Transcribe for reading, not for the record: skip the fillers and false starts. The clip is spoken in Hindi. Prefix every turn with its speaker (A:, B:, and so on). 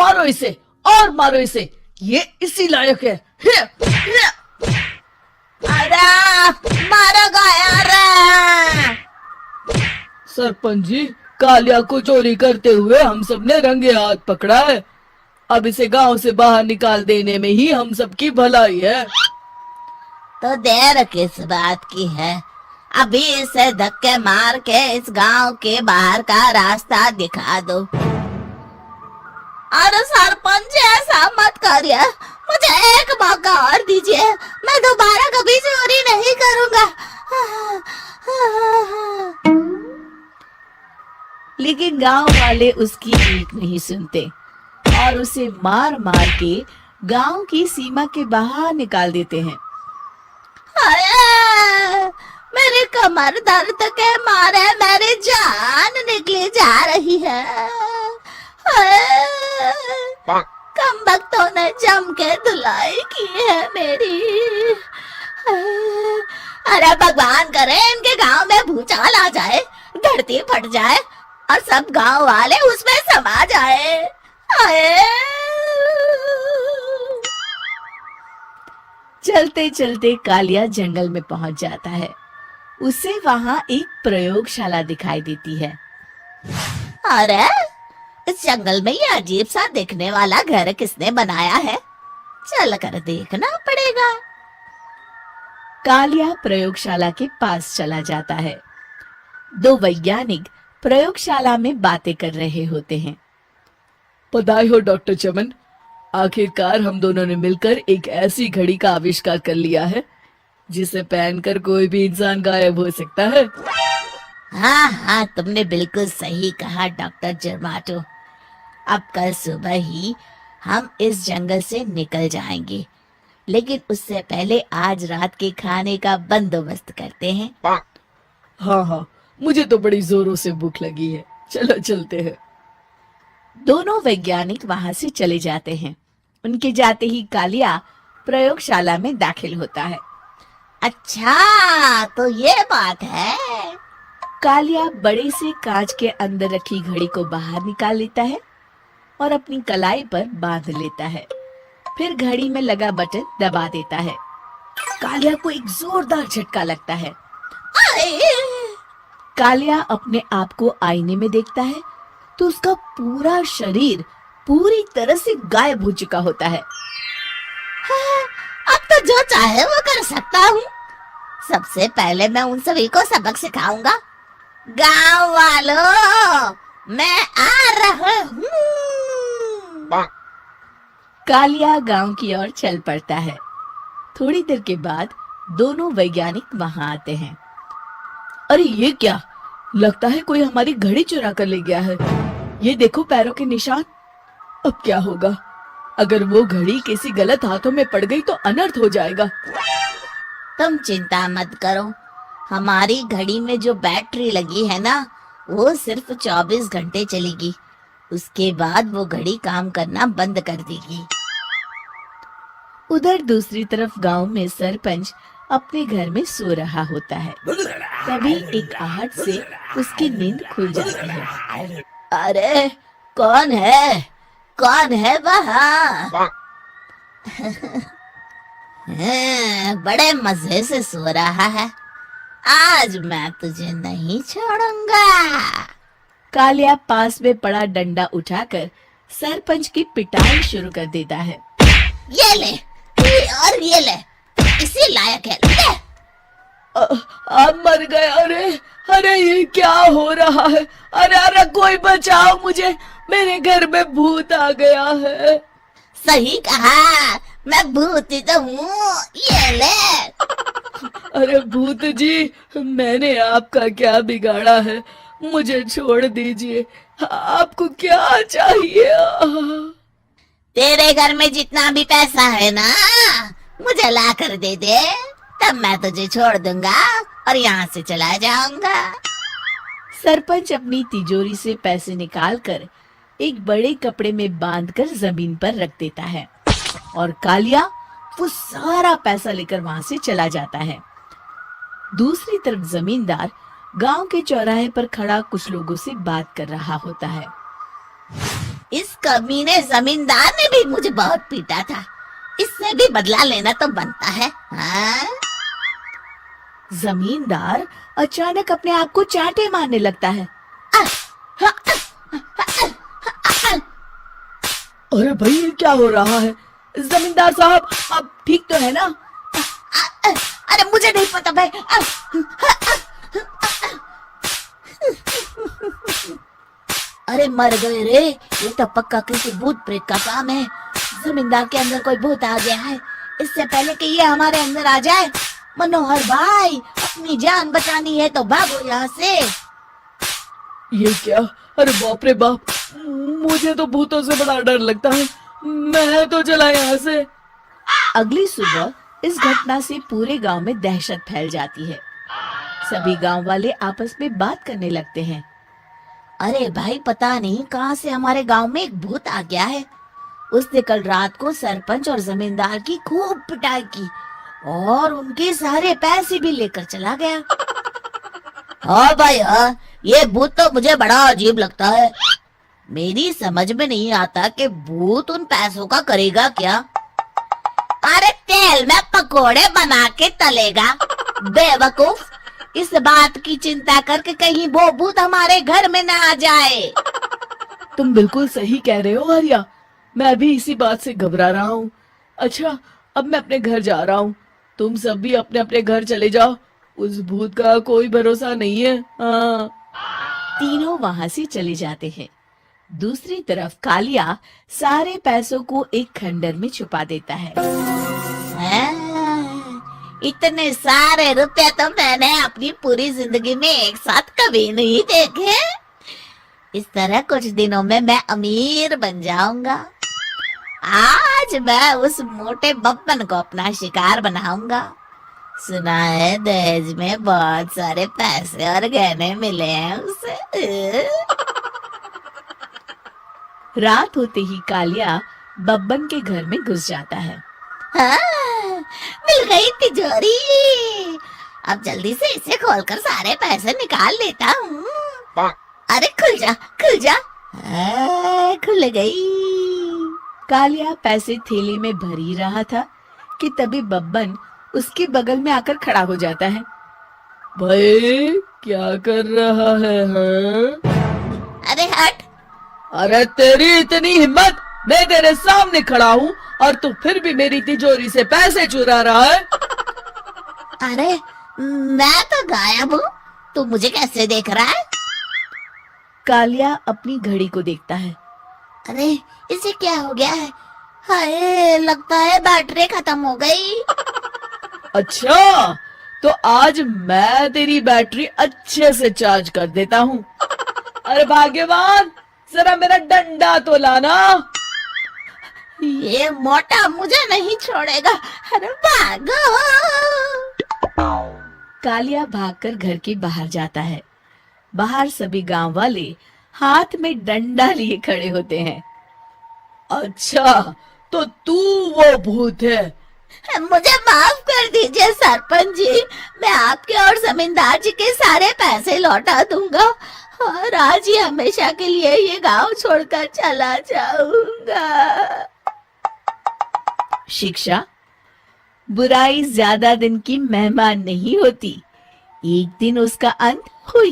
A: मारो इसे और मारो इसे, ये इसी लायक है।
B: अरे मारो यार।
A: सरपंच जी, कालिया को चोरी करते हुए हम सब ने रंगे हाथ पकड़ा है। अब इसे गांव से बाहर निकाल देने में ही हम सबकी भलाई है।
B: तो देर किस बात की है, अभी इसे धक्के मार के इस गांव के बाहर का रास्ता दिखा दो। अरे सरपंच जी, ऐसा मत करिए, मुझे एक मौका और दीजिए, मैं दोबारा कभी चोरी नहीं करूंगा।
C: लेकिन गांव वाले उसकी एक नहीं सुनते और उसे मार मार के गांव की सीमा के बाहर निकाल देते हैं।
B: मेरी कमर दर्द के मारे मेरी जान निकली जा रही है। कमबख्तों ने जम के धुलाई की है मेरी। अरे भगवान करे इनके गांव में भूचाल आ जाए, धरती फट जाए और सब गांव वाले उसमें समा जाए।
C: चलते चलते कालिया जंगल में पहुंच जाता है। उसे वहां एक प्रयोगशाला दिखाई देती है।
B: अरे इस जंगल में ये अजीब सा दिखने वाला घर किसने बनाया है, चल कर देखना पड़ेगा।
C: कालिया प्रयोगशाला के पास चला जाता है। दो वैज्ञानिक प्रयोगशाला में बातें कर रहे होते हैं।
A: बधाई हो डॉक्टर चमन, आखिरकार हम दोनों ने मिलकर एक ऐसी घड़ी का आविष्कार कर लिया है जिसे पहनकर कोई भी इंसान गायब हो सकता है।
B: हाँ हाँ, तुमने बिल्कुल सही कहा डॉक्टर जर्माटो। अब कल सुबह ही हम इस जंगल से निकल जाएंगे, लेकिन उससे पहले आज रात के खाने का बंदोबस्त करते हैं।
A: हाँ हाँ, मुझे तो बड़ी जोरों से भूख लगी है, चलो चलते हैं।
C: दोनों वैज्ञानिक वहां से चले जाते हैं। उनके जाते ही कालिया प्रयोगशाला में दाखिल होता है।
B: अच्छा, तो ये बात है।
C: कालिया बड़े से कांच के अंदर रखी घड़ी को बाहर निकाल लेता है और अपनी कलाई पर बांध लेता है। फिर घड़ी में लगा बटन दबा देता है। कालिया को एक जोरदार झटका लगता है। कालिया अपने आप को आईने में देखता है तो उसका पूरा शरीर पूरी तरह से गायब हो चुका होता है।
B: हाँ, अब तो जो चाहे वो कर सकता हूँ। सबसे पहले मैं उन सभी को सबक सिखाऊंगा। गांव वालों, मैं आ रहा हूँ।
C: कालिया गांव की ओर चल पड़ता है। थोड़ी देर के बाद दोनों वैज्ञानिक वहां आते हैं।
A: अरे ये क्या, लगता है कोई हमारी घड़ी चुरा कर ले गया है। ये देखो पैरों के निशान। अब क्या होगा, अगर वो घड़ी किसी गलत हाथों में पड़ गई तो अनर्थ हो जाएगा।
B: तुम चिंता मत करो, हमारी घड़ी में जो बैटरी लगी है ना, वो सिर्फ 24 घंटे चलेगी। उसके बाद वो घड़ी काम करना बंद कर देगी।
C: उधर दूसरी तरफ गांव में सरपंच अपने घर में सो रहा होता है। तभी एक आहट से उसकी नींद खुल जाती है।
B: अरे कौन है, कौन है वहाँ? बड़े मजे से सो रहा है, आज मैं तुझे नहीं छोड़ूंगा।
C: कालिया पास में पड़ा डंडा उठाकर सरपंच की पिटाई शुरू कर देता है।
B: ये ले और ये ले, इसी लायक है, ले।
A: आप मर गए। अरे अरे ये क्या हो रहा है? अरे अरे कोई बचाओ मुझे, मेरे घर में भूत आ गया है।
B: सही कहा, मैं भूत ही तो हूँ, ये ले।
A: अरे भूत जी, मैंने आपका क्या बिगाड़ा है, मुझे छोड़ दीजिए। आपको क्या चाहिए?
B: तेरे घर में जितना भी पैसा है ना, मुझे ला कर दे दे, तब मैं तुझे छोड़ दूंगा और यहाँ से चला जाऊंगा।
C: सरपंच अपनी तिजोरी से पैसे निकालकर एक बड़े कपड़े में बांधकर जमीन पर रख देता है और कालिया वो सारा पैसा लेकर वहां से चला जाता है। दूसरी तरफ जमींदार गांव के चौराहे पर खड़ा कुछ लोगों से बात कर रहा होता है।
B: इस कमीने जमींदार ने भी मुझे बहुत पीटा था, इससे भी बदला लेना तो बनता है। हाँ?
C: जमींदार अचानक अपने आप को चांटे मारने लगता है।
A: अरे भाई ये क्या हो रहा है? जमींदार साहब आप ठीक तो है ना?
B: अरे मुझे नहीं पता भाई। अरे मर गए रे, ये तो पक्का किसी भूत प्रेत का काम है। जमींदार के अंदर कोई भूत आ गया है। इससे पहले कि ये हमारे अंदर आ जाए, मनोहर भाई अपनी जान बचानी है तो भागो यहाँ से।
A: ये क्या? अरे बाप रे बाप, मुझे तो भूतों से बड़ा डर लगता है। मैं तो चला यहाँ से।
C: अगली सुबह इस घटना से पूरे गांव में दहशत फैल जाती है। सभी गांव वाले आपस में बात करने लगते हैं।
B: अरे भाई पता नहीं कहाँ से हमारे गांव में एक भूत आ गया है। उसने कल रात को सरपंच और जमींदार की खूब पिटाई की और उनके सारे पैसे भी लेकर चला गया। हाँ भाई हाँ, ये भूत तो मुझे बड़ा अजीब लगता है। मेरी समझ में नहीं आता कि भूत उन पैसों का करेगा क्या। अरे तेल में पकोड़े बना के तलेगा बेवकूफ। इस बात की चिंता करके कहीं वो भूत हमारे घर में ना आ जाए।
A: तुम बिल्कुल सही कह रहे हो आर्या, मैं भी इसी बात से घबरा रहा हूँ। अच्छा अब मैं अपने घर जा रहा हूँ, तुम सब भी अपने अपने घर चले जाओ। उस भूत का कोई भरोसा नहीं है। हाँ।
C: तीनों वहां से चले जाते हैं। दूसरी तरफ कालिया सारे पैसों को एक खंडर में छुपा देता है।
B: इतने सारे रुपए तो मैंने अपनी पूरी जिंदगी में एक साथ कभी नहीं देखे। इस तरह कुछ दिनों में मैं अमीर बन जाऊंगा। आज मैं उस मोटे बब्बन को अपना शिकार बनाऊंगा। सुना है दहेज में बहुत सारे पैसे और गहने मिले हैं उसे।
C: रात होते ही कालिया बब्बन के घर में घुस जाता है।
B: हाँ, मिल गई तिजोरी। अब जल्दी से इसे खोलकर सारे पैसे निकाल लेता हूँ। अरे खुल जा खुल जा। खुल गई।
C: कालिया पैसे थैले में भर ही रहा था कि तभी बब्बन उसके बगल में आकर खड़ा हो जाता है।
A: भाई क्या कर रहा है? हाँ?
B: अरे हट।
A: अरे तेरी इतनी हिम्मत, मैं तेरे सामने खड़ा हूँ और तू फिर भी मेरी तिजोरी से पैसे चुरा रहा है।
B: अरे मैं तो गायब हूँ, तू मुझे कैसे देख रहा है?
C: कालिया अपनी घड़ी को देखता है।
B: अरे इसे क्या हो गया है? हाय लगता है बैटरी खत्म हो गई।
A: अच्छा तो आज मैं तेरी बैटरी अच्छे से चार्ज कर देता हूँ। अरे भाग्यवान, जरा मेरा डंडा तो लाना।
B: ये मोटा मुझे नहीं छोड़ेगा। अरे भागो।
C: कालिया भागकर घर के बाहर जाता है। बाहर सभी गांव वाले हाथ में डंडा लिए खड़े होते हैं।
A: अच्छा तो तू वो भूत है?
B: मुझे माफ कर दीजिए सरपंच जी, मैं आपके और जमींदार जी के सारे पैसे लौटा दूंगा और आज ही हमेशा के लिए ये गांव छोड़कर चला जाऊंगा।
C: शिक्षा, बुराई ज्यादा दिन की मेहमान नहीं होती, एक दिन उसका अंत हो